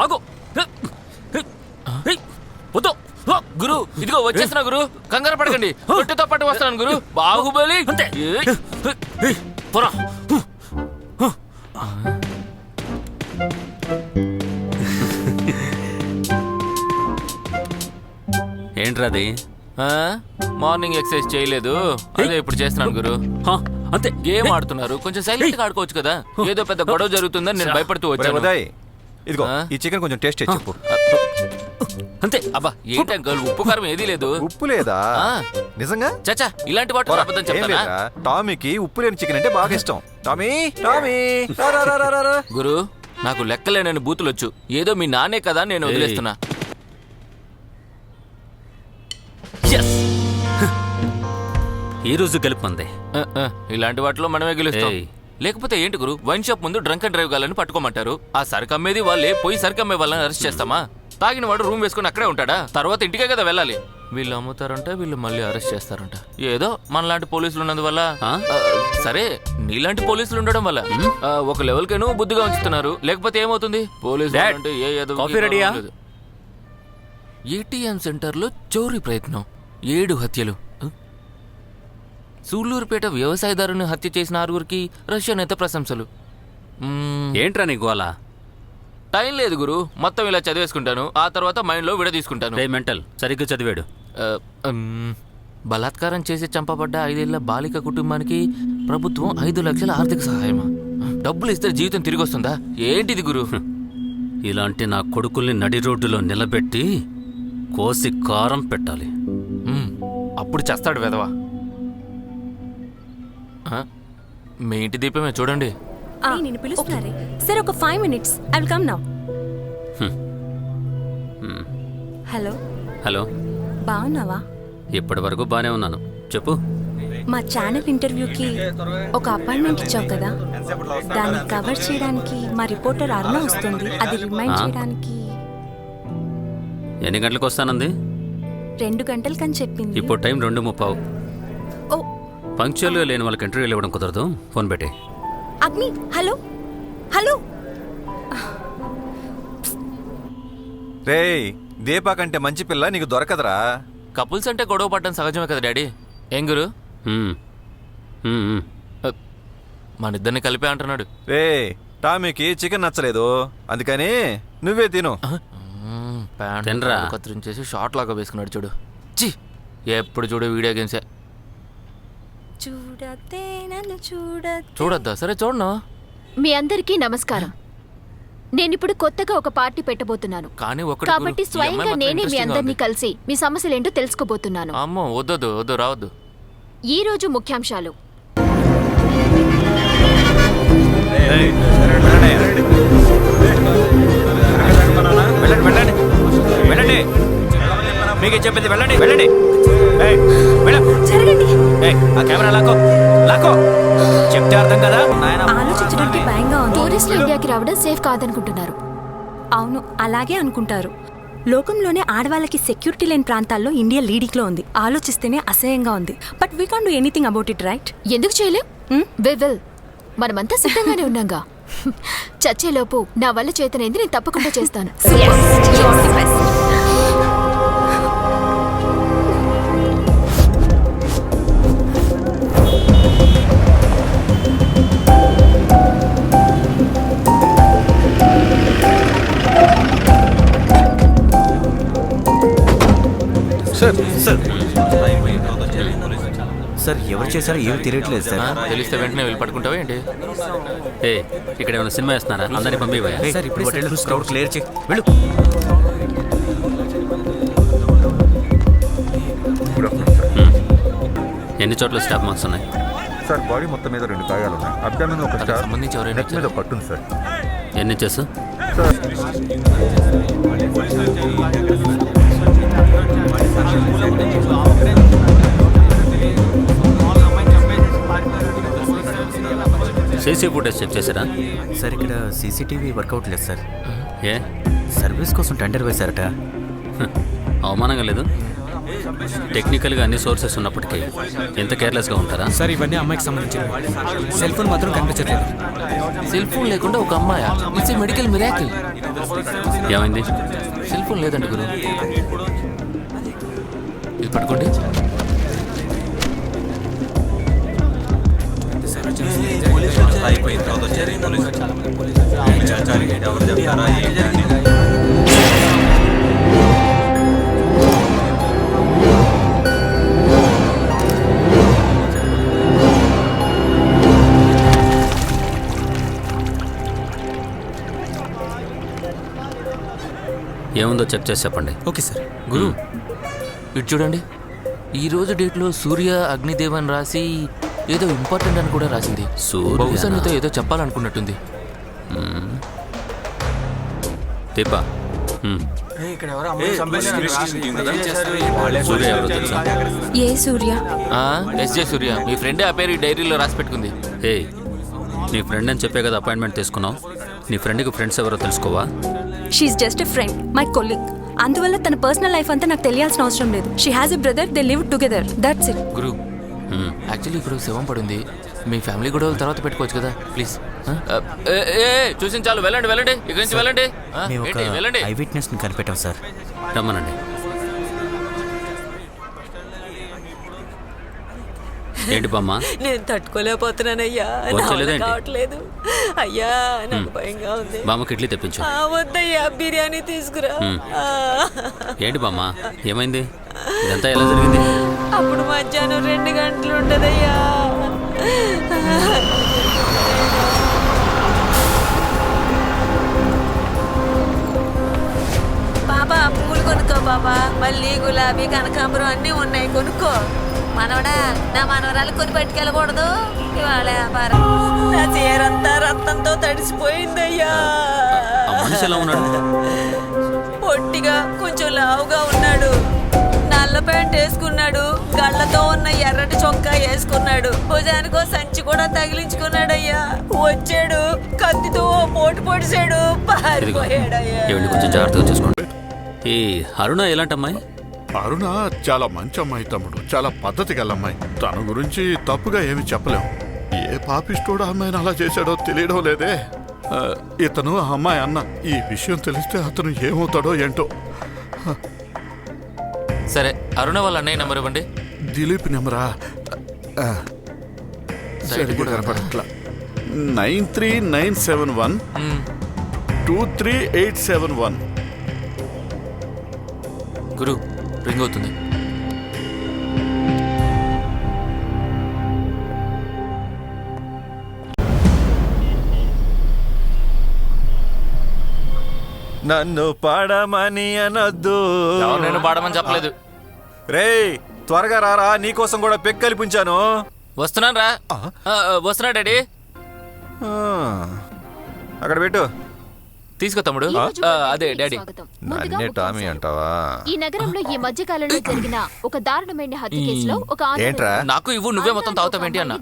ఆగు. వద్దు గురు, ఇదిగో వచ్చేస్తున్నా గురు, కంగారు పడకండి, కొట్టుతో పాటు వస్తున్నాను గురు. బాహుబలి అంతే. పోరా. ఏంట్రాది? మార్నింగ్ ఎక్సర్సైజ్ చేయలేదు, అదే ఇప్పుడు చేస్తున్నాను గురు. అంతే. గేమ్ ఆడుతున్నారు, కొంచెం సైలెంట్ గా ఆడుకోవచ్చు కదా. ఏదో పెద్ద గొడవ జరుగుతుందని నేను భయపడుతూ వచ్చాను. ఇదిగో ఈ చికెన్ కొంచెం టేస్ట్ చేసి చెప్పు. అంతే. అబ్బా ఏంటి అంకుల్, ఉప్పు కారం ఏదీ లేదు. ఉప్పు లేదా? నిజంగా? చచ్చా, ఇలాంటి వాటి అబద్ధం చెప్తానా? టామీకి ఉప్పు లేని చికెన్ అంటే బాగా ఇష్టం. టామీ టామీ గురు, నాకు లెక్కలేనని బూతులొచ్చు, ఏదో మీ నాన్నే కదా నేను వదిలేస్తున్నా. ఈ రోజు గెలుపొంది. ఇలాంటి వాటిలో మనమే గెలుస్తాం. లేకపోతే ఏంటి గురు, వైన్ షాప్ ముందు డ్రంక్ అండ్ డ్రైవ్ గాలని పట్టుకోమంటారు. ఆ సరుకు అమ్మేది వాళ్ళే, పోయి సరుకు అమ్మే వాళ్ళని అరెస్ట్ చేస్తామా? తాగిన వాడు రూమ్ వేసుకుని అక్కడే ఉంటాడా? తర్వాత ఇంటికే కదా వెళ్ళాలి. వీళ్ళు అమ్ముతారంట, వీళ్ళు మళ్ళీ అరెస్ట్ చేస్తారంట. ఏదో మనలాంటి పోలీసులు ఉన్నందువల్ల. సరే, నీలాంటి పోలీసులు ఉండడం వల్ల ఒక లెవెల్కేను బుద్ధిగా ఉంచుతున్నారు. లేకపోతే ఏమవుతుంది? పోలీసులు అంటే ఏటీఎం సెంటర్లో చోరీ ప్రయత్నం, 7 హత్యలు. సూళ్లూరుపేట వ్యవసాయదారుని హత్య చేసిన 6గురికి రష్యా నేత ప్రశంసలు. ఏంట్రా నీ గోల? టైం లేదు గురు, మొత్తం ఇలా చదివేసుకుంటాను, ఆ తర్వాత మైండ్లో విడదీసుకుంటాను. మెంటల్, సరిగ్గా చదివాడు. బలాత్కారం చేసి చంపబడ్డ 5 ఏళ్ల బాలిక కుటుంబానికి ప్రభుత్వం 5 లక్షల ఆర్థిక సహాయమా? డబ్బులు ఇస్తే జీవితం తిరిగి వస్తుందా? ఏంటిది గురు? ఇలాంటి నా కొడుకుల్ని నడి రోడ్డులో నిలబెట్టి కోసి కారం పెట్టాలి. అప్పుడు చేస్తాడు వెధవా. మీ ఇంటి దీపమే చూడండి. నేను పిలుస్తున్నారే సార్, ఒక 5 minutes, I will come now. Hello hello, బాగున్నావా? ఇప్పటి వరకు బానే ఉన్నాను, చెప్పు. మా ఛానల్ ఇంటర్వ్యూకి ఒక అపాయింట్మెంట్ ఇచ్చావు కదా, దాన్ని కవర్ చేయడానికి మా రిపోర్టర్ అరుణ వస్తుంది. అది రిమైండ్ చేయడానికి. ఎన్ని గంటలకు వస్తానంది? 2 గంటలకని చెప్పింది. ఇప్పుడు టైం 2:30. ఓ, పంక్చువల్గా లేని వాళ్ళకి ఇంటర్వ్యూలు ఇవ్వడం కుదరదు. ఫోన్ పెట్టే. అగ్ని, హలో హలో. రే, దీపా కంటే మంచి పిల్ల నీకు దొరకదురా. కపుల్స్ అంటే గొడవ పడడం సహజమే కదా డాడీ. ఏం గురు, మన ఇద్దరిని కలిపే అంటున్నాడు. రే, టామీకి చికెన్ నచ్చలేదు, అందుకని నువ్వే తిను. తినరా కత్తిరించేసి షార్ట్ లాగా వేసుకున్నాడు చూడు. చి, ఎప్పుడు చూడు వీడియో గేమ్సే. చూడొద్దా? సరే చూడను. మీ అందరికీ నమస్కారం. నేనిప్పుడు కొత్తగా ఒక పార్టీ పెట్టబోతున్నాను, కాబట్టి స్వయంగా నేనే మీ అందరినీ కలిసి మీ సమస్యలేంటో తెలుసుకోబోతున్నాను. అమ్మో, వద్దొద్దు వద్దు, రావద్దు. ఈ రోజు ముఖ్యాంశాలు. మీకే చెప్పింది, వెళ్ళండి వెళ్ళండి. కెమెరా లాకో లాకో, చెప్తే అర్థం కదా. ఆలోచించడానికి భయంగా ఉంది. టూరిస్టులు ఇండియాకి రావడం సేఫ్ కాదనుకుంటున్నారు. అవును, అలాగే అనుకుంటారు. లోకంలోనే ఆడవాళ్ళకి సెక్యూరిటీ లేని ప్రాంతాల్లో ఇండియా లీడింగ్ లో ఉంది. ఆలోచిస్తేనే అసహ్యంగా ఉంది. But we can't do anything about it, right? ఎందుకు చేయలేం? మనమంతా సిద్ధంగానే ఉన్నాగా. చచ్చేలోపు నా వల్ల చేతనైంది నేను తప్పకుండా చేస్తాను. సార్ ఎవరు చేశారో ఏమి తెలియట్లేదు సార్. తెలిస్తే వెంటనే వెళ్ళి పట్టుకుంటావా ఏంటి? ఇక్కడ ఏమైనా సినిమా వేస్తున్నారా? అందరినీ పంపిపోయా సార్. ఇప్పుడు క్రౌడ్ క్లియర్ చేయి, వెళ్ళు. ఎన్ని చోట్ల స్టాప్ మార్క్స్ ఉన్నాయి సార్? బాడీ మొత్తం మీద 2 గాయాలు ఉన్నాయి. అబ్డామిన్ ఒక స్టార్, సంబంధించి ఎవరైనా నెక్ మీద పట్టుంది సార్. ఎన్ని చేసు? సీసీ ఫుటేజ్ చెక్ చేశారా సార్? ఇక్కడ సీసీటీవీ వర్కౌట్ లేదు సార్. ఏ సర్వీస్ కోసం టెండర్ వేశారట. అవమానంగా లేదు? టెక్నికల్గా అన్ని సోర్సెస్ ఉన్నప్పటికీ ఎంత కేర్లెస్గా ఉంటారా? సార్ ఇవన్నీ అమ్మాయికి సంబంధించినవి. సెల్ ఫోన్ మాత్రం కనిపించట్లేదు. సెల్ ఫోన్ లేకుండా ఒక అమ్మాయా? It's a medical miracle. ఏమైంది? సెల్ ఫోన్ లేదండి గురు. ఇది పట్టుకోండి. ఏముందో చెక్ చేసి చెప్పండి. Okay sir. గురు ఇటు చూడండి. ఈ రోజు డేట్లో సూర్య అగ్నిదేవన్ రాసి ఏదో ఇంపార్టెంట్ అని కూడా రాసింది. బహుశా నీతో ఏదో చెప్పాలనుకున్నట్టుంది. దీపా, సూర్య ఎవరో తెలుసా? ఏ సూర్య? ఎస్జే సూర్య. మీ ఫ్రెండే ఆ పేరు ఈ డైరీలో రాసి పెట్టుకుంది. నీ ఫ్రెండ్ అని చెప్పే కదా అపాయింట్మెంట్ తీసుకున్నావు. నీ ఫ్రెండ్కి ఫ్రెండ్స్ ఎవరో తెలుసుకోవా? She's just a friend, my colleague. అందువల్ల తన పర్సనల్ లైఫ్ అంతా నాకు తెలియాల్సిన అవసరం లేదు. She has a brother, they live together, that's it. గురు యాక్చువల్లీ ఇప్పుడు శవం పడింది. మీ ఫ్యామిలీ గొడవలు తర్వాత పెట్టుకోవచ్చు కదా ప్లీజ్. చూసి చాలు, వెళ్ళండి వెళ్ళండి, ఇక్కడి నుంచి వెళ్ళండి. మేము ఒక వెళ్ళండి. ఐ విట్నెస్ ని కనిపెట్టాం సార్. రమ్మనండి. ఏంటి బామ్మ? నేను తట్టుకోలేకపోతున్నానయ్యా, వచ్చలేదేంటి? కావట్లేదు అయ్యా, నాకు భయంగా ఉంది. బామ్మకి ఇడ్లీ తెప్పించు. వద్దయ్యా, బిర్యానీ తీసుకురా. ఏంటి బామ్మ, ఏమైంది? ఇదంతా ఎలా జరిగింది? అప్పుడు మధ్యాహ్నం 2 గంటలు ఉంటదయ్యా. బాబా పూలు కొనుక్కో బాబా, మళ్ళీ గులాబీ కనకాంబరం అన్నీ ఉన్నాయి, కొనుక్కో. మనవడా, నా మనవరాలు కొని పట్టుకెళ్ళకూడదు ఇవాళ వ్యాపారం. నా చీరంతా రక్తంతో తడిసిపోయిందయ్యా. మనిషి ఎలా ఉన్నాడు? పొట్టిగా కొంచెం లావుగా ఉన్నాడు. నల్ల ప్యాంట్ వేసుకున్నాడు, గళ్ళతో ఉన్న ఎర్రటి చొక్కా వేసుకున్నాడు. భుజానికో సంచి కూడా తగిలించుకున్నాడయ్యా. వచ్చాడు, కత్తితో పోటు పొడిచాడు, పారిపోయాడయ్యా. కొంచెం జాగ్రత్తగా చూసుకోండి. ఈ అరుణ ఎలాంటి అమ్మాయి? అరుణ చాలా మంచి అమ్మాయి తమ్ముడు, చాలా పద్ధతి గల అమ్మాయి. తన గురించి తప్పుగా ఏమి చెప్పలేం. ఏ పాపిస్టోడు అమ్మాయిని అలా చేశాడో తెలియడం లేదే. ఇతను ఆ అమ్మాయి అన్న. ఈ విషయం తెలిస్తే అతను ఏమవుతాడో ఏంటో. సరే, అరుణ వాళ్ళ అన్నయ్య నెంబర్ ఇవ్వండి. దిలీప్ నెంబరా? సరిగ్గా కనపడట్లా. 93971 23871. గురు రింగ్ అవుతుంది. నన్ను పాడమని అనొద్దు. నేను పాడమని చెప్పలేదు. రేయ్ త్వరగా రారా, నీకోసం కూడా పెక్ కలిపించాను. వస్తున్నాను రా. వస్తున్నా డాడీ. అక్కడ పెట్టు. తీసుకో తమ్ముడు. అదే డాడీ. నన్నే టామీ అంటావా? ఈ నగరంలో ఈ మధ్య కాలంలో జరిగిన ఒక దారుణమైన హత్య కేసులో ఒక ఏంట్రా? నాకు ఇవ్వు, నువ్వే మొత్తం తాగుతావేంటి అన్న.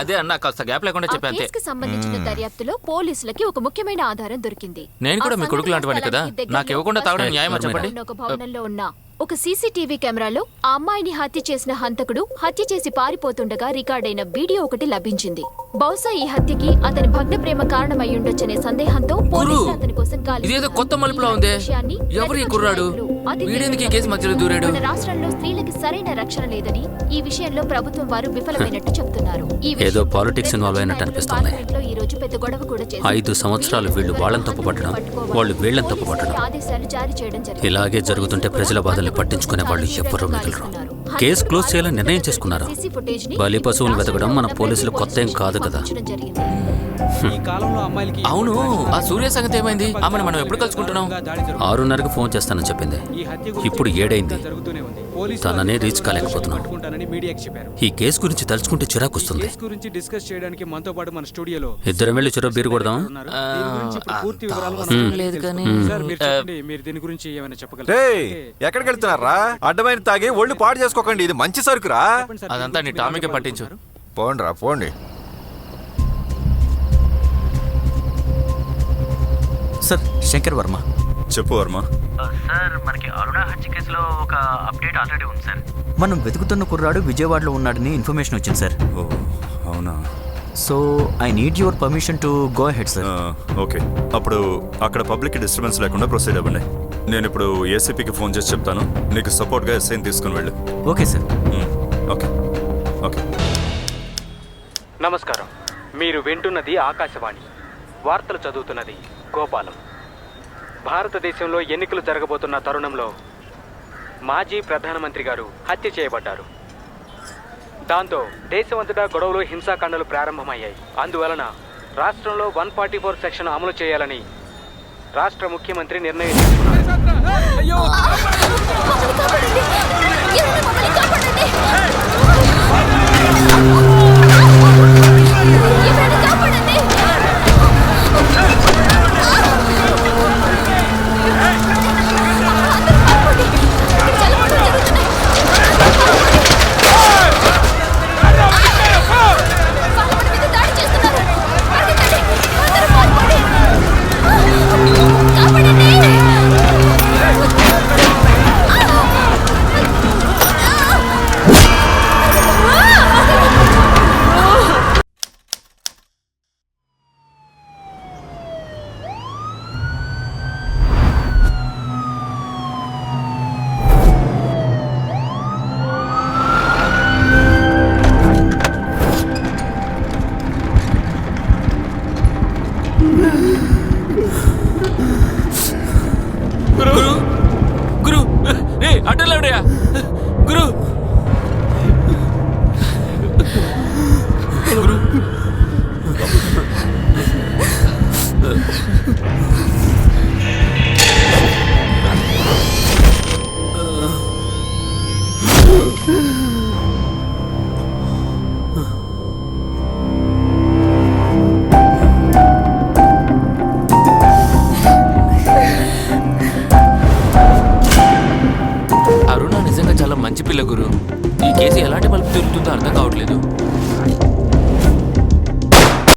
అదే అన్న, కాస్త గ్యాప్ లేకుండా చెప్పా అంతే. కేసుకి సంబంధించిన దర్యాప్తులో పోలీసులకి ఒక ముఖ్యమైన ఆధారం దొరికింది. నేను కూడా మీ కొడుకు లాంటివాడిని కదా, నాకు ఇవ్వకుండా తాగడం న్యాయమా చెప్పండి. ఒక భవనంలో ఉన్న ఒక సీసీటీవీ కెమెరాలో ఆ అమ్మాయిని హత్య చేసిన హంతకుడు హత్య చేసి పారిపోతుండగా రికార్డైన వీడియో ఒకటి లభించింది. బహుశా ఈ హత్యకి అతని భగ్న ప్రేమ కారణమయ్యుండొచ్చనే సందేహంతో పోలీసులు అతని కోసం ఇదేదో కొత్త మలుపులా ఉంది. ఎవరు ఈ కుర్రాడు? వీడెందుకు ఈ కేసు మధ్యలో దూరాడు? మన రాష్ట్రంలో స్త్రీలకి సరైన రక్షణ లేదని ఈ విషయంలో ప్రభుత్వం వారు విఫలమైనట్టు చెప్తున్నారు. ఏదో పాలిటిక్స్ ఇన్వాల్వ్ అయినట్టు అనిపిస్తుంది. ఈ రోజు పెద్ద గొడవ కూడా 5 సంవత్సరాలు వీళ్ళు వాళ్ళని తప్పుపట్టడం, వాళ్ళు వీళ్ళని తప్పుపట్టడం, ఆదేశాలు జారీ చేయడం జరిగింది. ఇలాగే జరుగుతుంటే ప్రజల బాధల్ని పట్టించుకునే వాళ్ళు ఎవ్వరూ మిగలరు. కేసు క్లోజ్ చేయాలని నిర్ణయం చేసుకున్నారు. బలి పశువులు వెతకడం మన పోలీసులు కొత్త ఏం కాదు కదా. అవును, ఆ సూర్య సంగతి ఏమైంది? ఆమెను మనం ఎప్పుడు కలుసుకుంటున్నాం? 6:30కి ఫోన్ చేస్తానని చెప్పింది. ఇప్పుడు 7 అయింది. తననే రీచ్ కాలేకపోతున్నాను. ఈ కేసు గురించి తలుచుకుంటే చిరాకు వస్తుంది. ఇద్దరం వెళ్ళి చెరో బీరు కొడదాం. ఎక్కడికి వెళ్తున్నారా? అడ్డమైన తాగి ఒళ్ళు పాడు చేసుకోకండి, ఇది మంచి సరుకురా. అదంతా నీ టామీకే పట్టించు. పోండ్రా పోండి. సార్, శంకర్ వర్మ. చెప్పు వర్మ. సార్ మనకి అరుణ హత్య కేసులో ఒక అప్డేట్ ఆల్రెడీ ఉంది సార్. మనం వెతుకుతున్న కుర్రాడు విజయవాడలో ఉన్నాడని ఇన్ఫర్మేషన్ వచ్చింది సార్. ఓ అవునా. So I need your permission to go ahead sir. Okay, అప్పుడు అక్కడ పబ్లిక్ డిస్టర్బెన్స్ లేకుండా ప్రొసీడ్ అవ్వండి. నేను ఇప్పుడు ఏసీపీకి ఫోన్ చేసి చెప్తాను, నీకు సపోర్ట్గా ఎస్ఐని తీసుకుని వెళ్ళు. Okay sir. Okay okay. నమస్కారం, మీరు వింటున్నది ఆకాశవాణి. వార్తలు చదువుతున్నది గోపాలం. భారతదేశంలో ఎన్నికలు జరగబోతున్న తరుణంలో మాజీ ప్రధానమంత్రి గారు హత్య చేయబడ్డారు. దాంతో దేశమంతటా గొడవలు, హింసాకాండలు ప్రారంభమయ్యాయి. అందువలన రాష్ట్రంలో 144 సెక్షన్ అమలు చేయాలని రాష్ట్ర ముఖ్యమంత్రి నిర్ణయం తీసుకున్నారు. అరుణ నిజంగా చాలా మంచి పిల్ల గురు. ఈ కేసు ఎలాంటి మలుపు తిరుగుతుందో అర్థం కావట్లేదు.